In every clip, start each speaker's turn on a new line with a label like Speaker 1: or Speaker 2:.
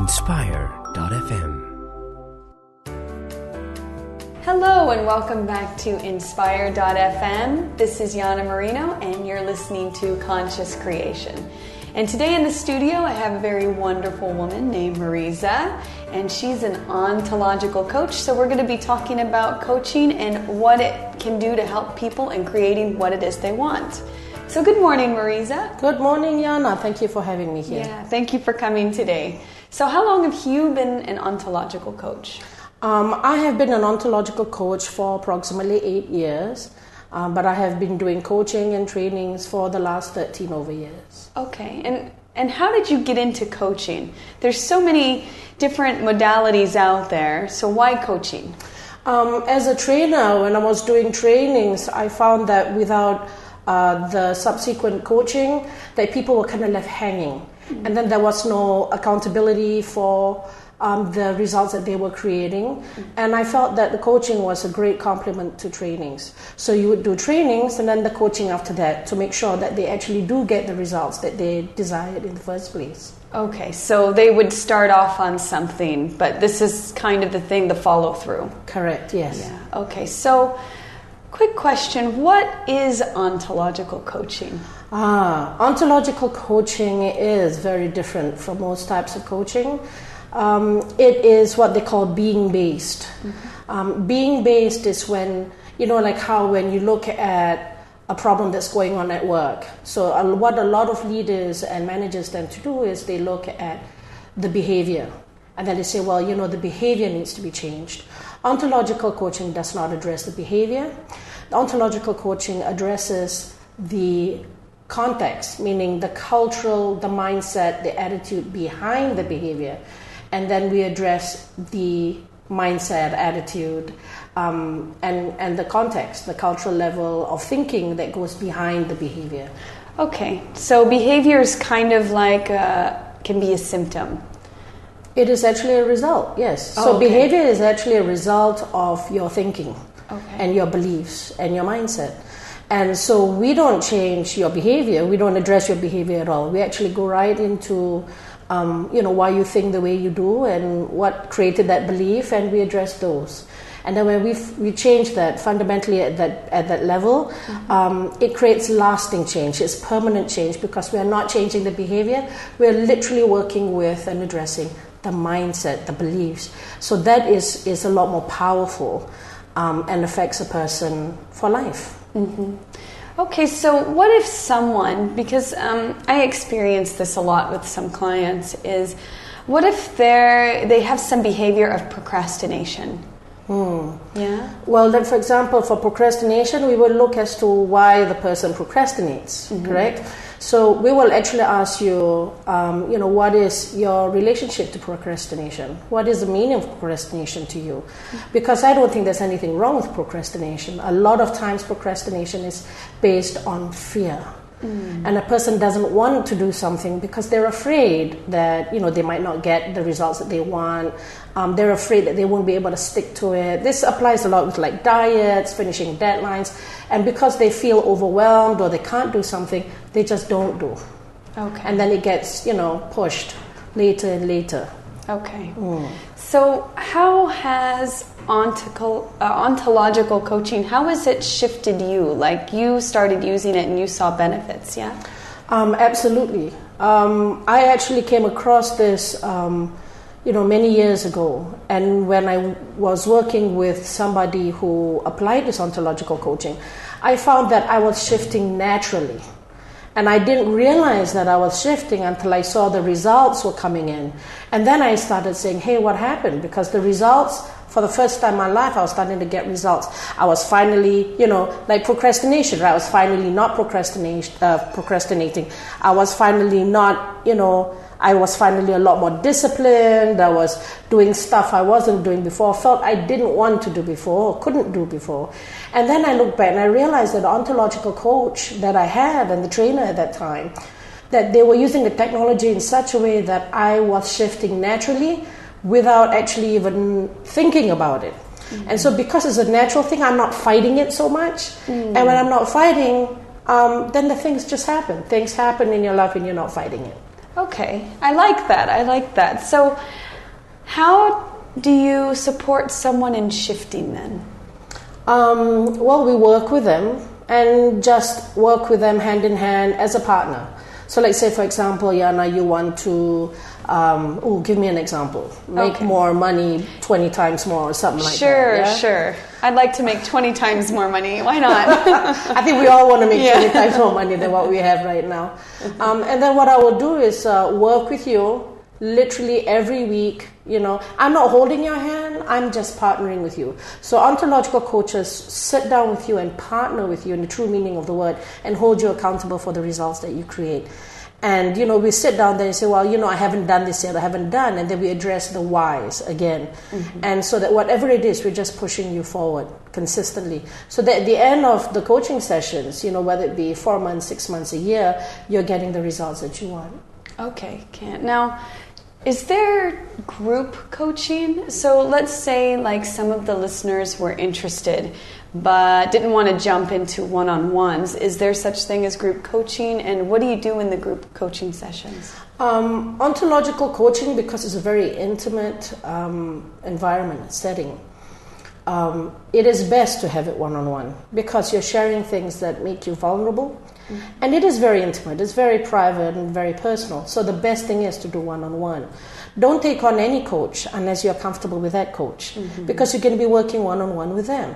Speaker 1: Inspire.fm.
Speaker 2: Hello and welcome back to Inspire.fm. This is Jana Mariza and you're listening to Conscious Creation. And today in the studio I have a very wonderful woman named Mariza, and she's an ontological coach. So we're going to be talking about coaching and what it can do to help people in creating what it is they want. So good morning, Mariza.
Speaker 3: Good morning, Jana. Thank you for having me here.
Speaker 2: Yeah, thank you for coming today. So how long have you been an ontological coach?
Speaker 3: I have been an ontological coach for approximately 8 years, but I have been doing coaching and trainings for the last 13 over years.
Speaker 2: Okay, and how did you get into coaching? There's so many different modalities out there, so why coaching?
Speaker 3: As a trainer, when I was doing trainings, I found that without the subsequent coaching, that people were kind of left hanging. Mm-hmm. And then there was no accountability for the results that they were creating. Mm-hmm. And I felt that the coaching was a great complement to trainings. So you would do trainings and then the coaching after that to make sure that they actually do get the results that they desired in the first place.
Speaker 2: Okay, so they would start off on something, but this is kind of the thing, the follow through.
Speaker 3: Correct, yes.
Speaker 2: Yeah. Okay, so quick question, what is ontological coaching?
Speaker 3: Ontological coaching is very different from most types of coaching. It is what they call being-based. Mm-hmm. Being-based is when, like how when you look at a problem that's going on at work. So what a lot of leaders and managers tend to do is they look at the behavior. And then they say, well, the behavior needs to be changed. Ontological coaching does not address the behavior. The ontological coaching addresses the context, meaning the cultural, the mindset, the attitude behind the behavior. And then we address the mindset, attitude, and the context, the cultural level of thinking that goes behind the behavior.
Speaker 2: Okay, so behavior is kind of like, can be a symptom.
Speaker 3: It is actually a result, yes.
Speaker 2: Oh,
Speaker 3: so
Speaker 2: okay.
Speaker 3: Behavior is actually a result of your thinking,
Speaker 2: okay,
Speaker 3: and your beliefs and your mindset. And so we don't change your behavior, we don't address your behavior at all. We actually go right into why you think the way you do and what created that belief, and we address those. And then when we change that fundamentally at that level, mm-hmm. It creates lasting change. It's permanent change because we are not changing the behavior. We are literally working with and addressing the mindset, the beliefs. So that is a lot more powerful and affects a person for life.
Speaker 2: Mm-hmm. Okay, so what if someone, because I experience this a lot with some clients, is what if they have some behavior of procrastination? Yeah.
Speaker 3: Well, then, for example, for procrastination, we will look as to why the person procrastinates, mm-hmm. correct? So we will actually ask you, what is your relationship to procrastination? What is the meaning of procrastination to you? Because I don't think there's anything wrong with procrastination. A lot of times procrastination is based on fear. And a person doesn't want to do something because they're afraid that they might not get the results that they want. They're afraid that they won't be able to stick to it. This applies a lot with like diets, finishing deadlines, and because they feel overwhelmed or they can't do something, they just don't do.
Speaker 2: Okay.
Speaker 3: And then it gets pushed later and later.
Speaker 2: Okay. So how has ontological coaching, how has it shifted you? Like you started using it and you saw benefits, yeah?
Speaker 3: Absolutely. I actually came across this, many years ago. And when I was working with somebody who applied this ontological coaching, I found that I was shifting naturally. And I didn't realize that I was shifting until I saw the results were coming in. And then I started saying, hey, what happened? Because the results, for the first time in my life, I was starting to get results. I was finally, like procrastination, right? I was finally not procrastinating. I was finally not, I was finally a lot more disciplined. I was doing stuff I wasn't doing before, felt I didn't want to do before, or couldn't do before. And then I looked back and I realized that the ontological coach that I had and the trainer at that time, that they were using the technology in such a way that I was shifting naturally without actually even thinking about it. Mm-hmm. And so because it's a natural thing, I'm not fighting it so much. Mm-hmm. And when I'm not fighting, then the things just happen. Things happen in your life and you're not fighting it.
Speaker 2: Okay, I like that. So how do you support someone in shifting then?
Speaker 3: Well, we work with them and just work with them hand in hand as a partner. So let's say, for example, Jana, you want to, give me an example. Make more money 20 times more or something like that.
Speaker 2: Sure. I'd like to make 20 times more money. Why not?
Speaker 3: I think we all want to make 20 times more money than what we have right now. And then what I will do is work with you literally every week. I'm not holding your hand, I'm just partnering with you. So ontological coaches sit down with you and partner with you in the true meaning of the word and hold you accountable for the results that you create. And, we sit down there and say, well, I haven't done this yet, I haven't done. And then we address the whys again. And so that whatever it is, we're just pushing you forward consistently. So that at the end of the coaching sessions, whether it be 4 months, 6 months, a year, you're getting the results that you want.
Speaker 2: Okay, Now, is there group coaching? So let's say like some of the listeners were interested but didn't want to jump into one-on-ones. Is there such thing as group coaching? And what do you do in the group coaching sessions?
Speaker 3: Ontological coaching, because it's a very intimate environment, setting, it is best to have it one-on-one because you're sharing things that make you vulnerable. And it is very intimate, it's very private and very personal. So the best thing is to do one-on-one. Don't take on any coach unless you're comfortable with that coach, because you're going to be working one-on-one with them.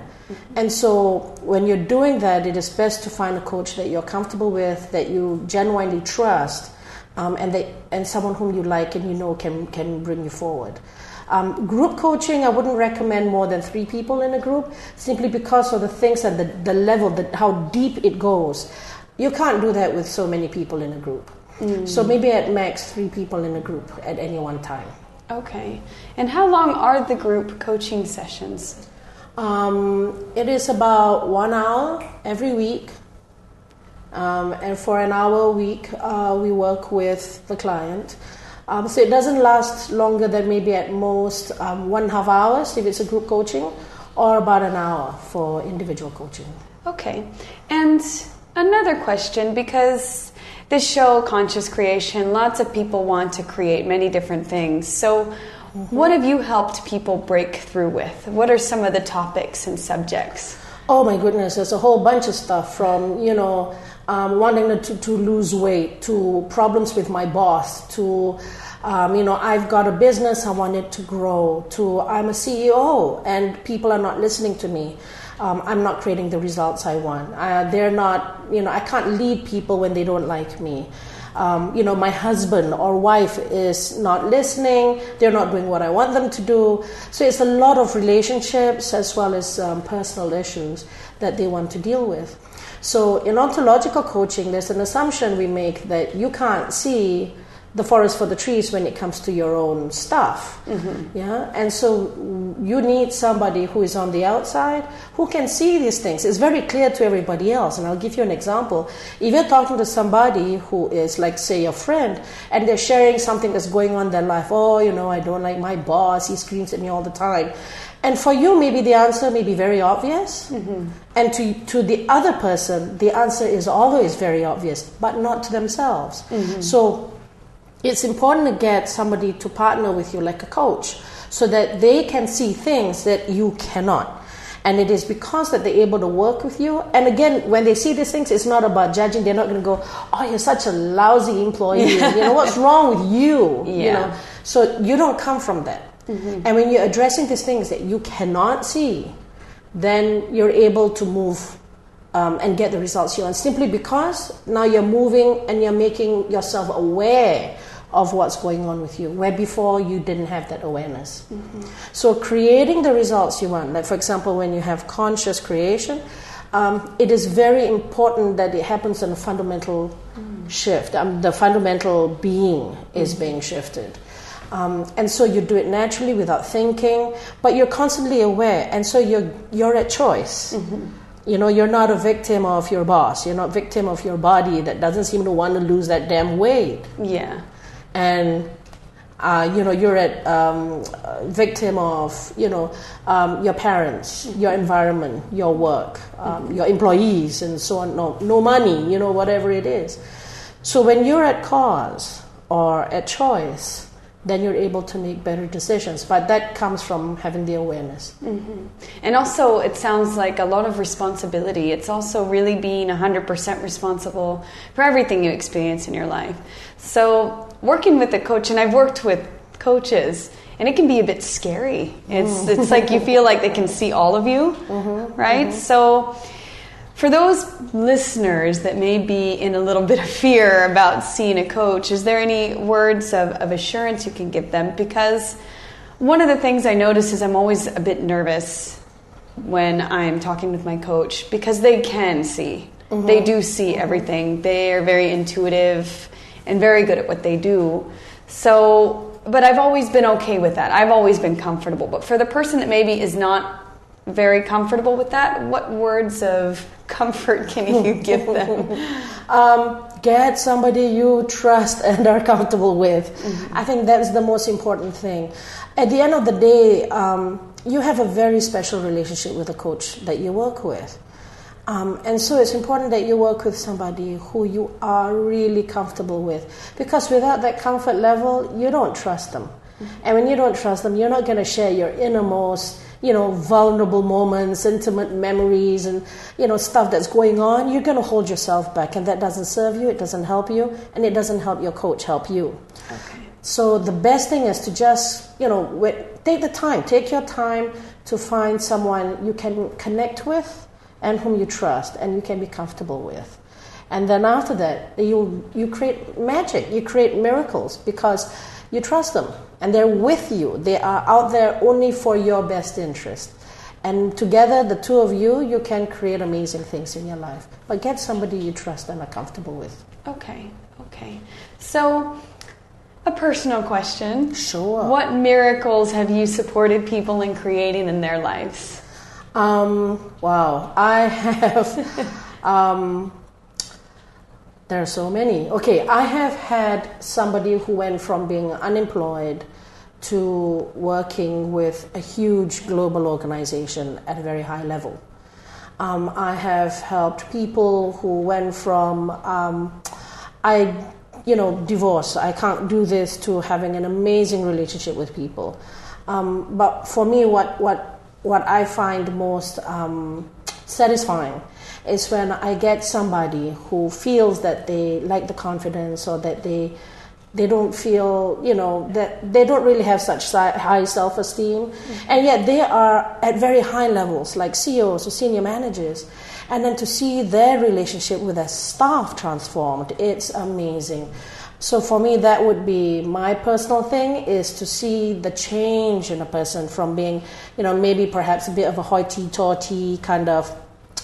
Speaker 3: And so when you're doing that, it is best to find a coach that you're comfortable with, that you genuinely trust, and someone whom you like and can bring you forward. Group coaching, I wouldn't recommend more than 3 people in a group, simply because of the things at the level, how deep it goes. You can't do that with so many people in a group. So maybe at max 3 people in a group at any one time.
Speaker 2: Okay. And how long are the group coaching sessions?
Speaker 3: It is about 1 hour every week. And for an hour a week, we work with the client. So it doesn't last longer than maybe at most 1.5 hours if it's a group coaching, or about an hour for individual coaching.
Speaker 2: Okay. And another question, because this show, Conscious Creation, lots of people want to create many different things. So what have you helped people break through with? What are some of the topics and subjects?
Speaker 3: Oh my goodness, there's a whole bunch of stuff from, wanting to lose weight, to problems with my boss, to, I've got a business, I want it to grow, to I'm a CEO and people are not listening to me. I'm not creating the results I want. They're not, I can't lead people when they don't like me. My husband or wife is not listening. They're not doing what I want them to do. So it's a lot of relationships as well as personal issues that they want to deal with. So in ontological coaching, there's an assumption we make that you can't see the forest for the trees when it comes to your own stuff. Yeah, and so you need somebody who is on the outside who can see these things. It's very clear to everybody else. And I'll give you an example. If you're talking to somebody who is, like, say, your friend, and they're sharing something that's going on in their life, I don't like my boss, he screams at me all the time. And for you, maybe the answer may be very obvious. And to the other person, the answer is always very obvious, but not to themselves. So it's important to get somebody to partner with you like a coach so that they can see things that you cannot. And it is because that they're able to work with you. And again, when they see these things, it's not about judging. They're not going to go, oh, you're such a lousy employee. What's wrong with you? So you don't come from that. And when you're addressing these things that you cannot see, then you're able to move and get the results you want, simply because now you're moving and you're making yourself aware of what's going on with you, where before you didn't have that awareness. So creating the results you want, like for example, when you have conscious creation, it is very important that it happens in a fundamental shift. The fundamental being is being shifted. And so you do it naturally without thinking, but you're constantly aware, and so you're at choice. You're not a victim of your boss. You're not a victim of your body that doesn't seem to want to lose that damn weight. And you're at victim of your parents, your environment, your work, your employees, and so on. No money, whatever it is. So when you're at cause, or a choice, then you're able to make better decisions. But that comes from having the awareness.
Speaker 2: Mm-hmm. And also, it sounds like a lot of responsibility. It's also really being 100% responsible for everything you experience in your life. So working with a coach, and I've worked with coaches, and it can be a bit scary. It's like you feel like they can see all of you, right? So for those listeners that may be in a little bit of fear about seeing a coach, is there any words of assurance you can give them? Because one of the things I notice is I'm always a bit nervous when I'm talking with my coach, because they can see. They do see everything. They are very intuitive and very good at what they do. So, but I've always been okay with that. I've always been comfortable. But for the person that maybe is not very comfortable with that, what words of comfort can you give them?
Speaker 3: Get somebody you trust and are comfortable with. I think that's the most important thing. At the end of the day, you have a very special relationship with a coach that you work with. And so it's important that you work with somebody who you are really comfortable with, because without that comfort level, you don't trust them. And when you don't trust them, you're not going to share your innermost, vulnerable moments, intimate memories, and, stuff that's going on. You're going to hold yourself back, and that doesn't serve you, it doesn't help you, and it doesn't help your coach help you.
Speaker 2: Okay.
Speaker 3: So the best thing is to just, take your time to find someone you can connect with and whom you trust and you can be comfortable with. And then after that, you create magic, you create miracles, because you trust them and they're with you. They are out there only for your best interest. And together, the two of you can create amazing things in your life. But get somebody you trust and are comfortable with.
Speaker 2: Okay. So, a personal question.
Speaker 3: Sure.
Speaker 2: What miracles have you supported people in creating in their lives?
Speaker 3: Wow. I have... There are so many. Okay, I have had somebody who went from being unemployed to working with a huge global organization at a very high level. I have helped people who went from divorce, I can't do this, to having an amazing relationship with people. But for me, what I find most satisfying is when I get somebody who feels that they lack the confidence, or that they don't feel, that they don't really have such high self-esteem, and yet they are at very high levels, like CEOs or senior managers, and then to see their relationship with their staff transformed, it's amazing. So for me, that would be my personal thing, is to see the change in a person from being, maybe perhaps a bit of a hoity-toity kind of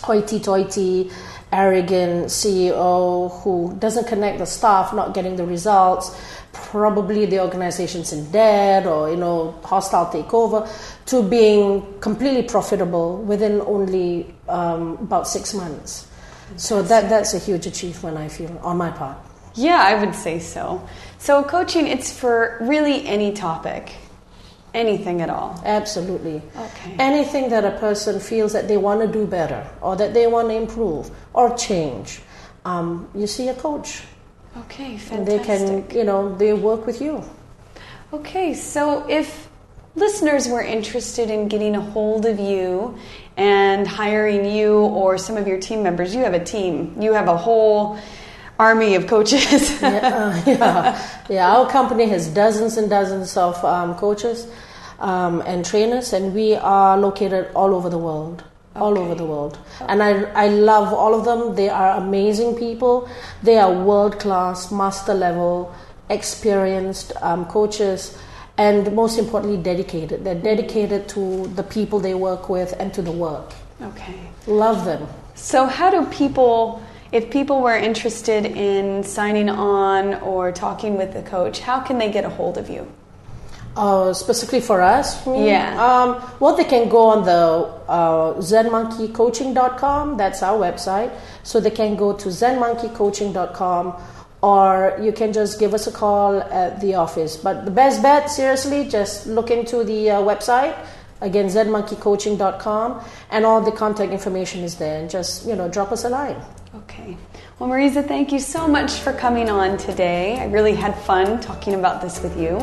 Speaker 3: hoity-toity, arrogant CEO who doesn't connect the staff, not getting the results, probably the organization's in debt, or hostile takeover, to being completely profitable within only about 6 months. So that's a huge achievement, I feel, on my part.
Speaker 2: Yeah, I would say so. So coaching, it's for really any topic. Anything at all?
Speaker 3: Absolutely.
Speaker 2: Okay.
Speaker 3: Anything that a person feels that they want to do better, or that they want to improve or change, you see a coach.
Speaker 2: Okay, fantastic.
Speaker 3: And they can, they work with you.
Speaker 2: Okay, so if listeners were interested in getting a hold of you and hiring you or some of your team members, you have a team. You have a whole army of coaches. Yeah. Our company has dozens and dozens of coaches and trainers, and we are located all over the world. All over the world. And I love all of them. They are amazing people. They are world-class, master-level, experienced coaches, and most importantly, dedicated. They're dedicated to the people they work with and to the work. Okay. Love them. So how do people... If people were interested in signing on or talking with the coach, how can they get a hold of you? Specifically for us? Yeah. Well, they can go on the zenmonkeycoaching.com. That's our website. So they can go to zenmonkeycoaching.com, or you can just give us a call at the office. But the best bet, seriously, just look into the website. Again, zenmonkeycoaching.com, and all the contact information is there. And just, drop us a line. Okay. Well, Mariza, thank you so much for coming on today. I really had fun talking about this with you,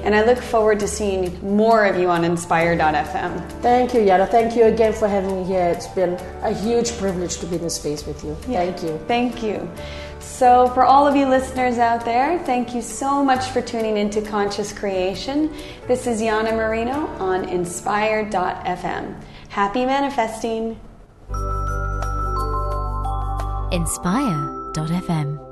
Speaker 2: and I look forward to seeing more of you on Inspire.fm.
Speaker 3: Thank you, Jana. Thank you again for having me here. It's been a huge privilege to be in this space with you.
Speaker 2: Yeah,
Speaker 3: thank you.
Speaker 2: Thank you. So for all of you listeners out there, thank you so much for tuning into Conscious Creation. This is Jana Marino on Inspire.fm. Happy manifesting.
Speaker 1: Inspire.fm